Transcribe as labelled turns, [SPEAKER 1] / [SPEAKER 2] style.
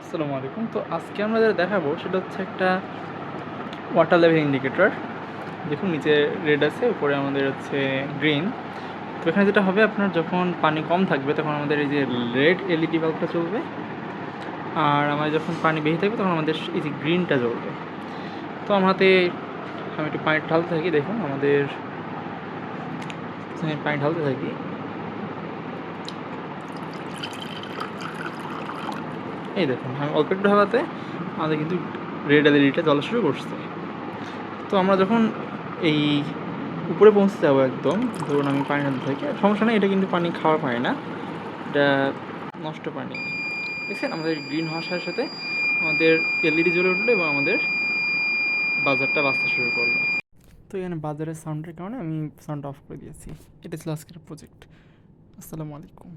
[SPEAKER 1] আসসালামু আলাইকুম। তো আজকে আমরা যেটা দেখাবো সেটা হচ্ছে একটা ওয়াটার লেভেল ইন্ডিকেটর। দেখুন নিচে রেড আছে, উপরে আমাদের হচ্ছে গ্রিন। তো এখানে যেটা হবে, আপনার যখন পানি কম থাকবে তখন আমাদের এই যে রেড এলইডি বাল্বটা জ্বলবে, আর আমাদের যখন পানি বেশি থাকবে তখন আমাদের এই যে গ্রিনটা জ্বলবে। তো আমার হাতে আমি একটু পানি ঢালতে থাকি। দেখুন আমাদের পানি ঢালতে থাকি, এই দেখুন আমি অল্প একটু ঢালাতে আমাদের কিন্তু রেড এলইডিটা জ্বলা শুরু করছে। তো আমরা যখন এই উপরে পৌঁছে যাবো একদম, ধরুন আমি পানি ঢালতে থাকি, সমস্যা নেই, এটা কিন্তু পানি খাওয়ার পানি না, এটা নষ্ট পানি। দেখছেন আমাদের গ্রিন হওয়ার সাথে সাথে আমাদের এলইডি জ্বলে উঠলো এবং আমাদের বাজারটা বাজতে শুরু করলো। তো এখানে বাজারের সাউন্ডের কারণে আমি সাউন্ড অফ করে দিয়েছি। এটা ছিল আজকের প্রজেক্ট। আসসালামু আলাইকুম।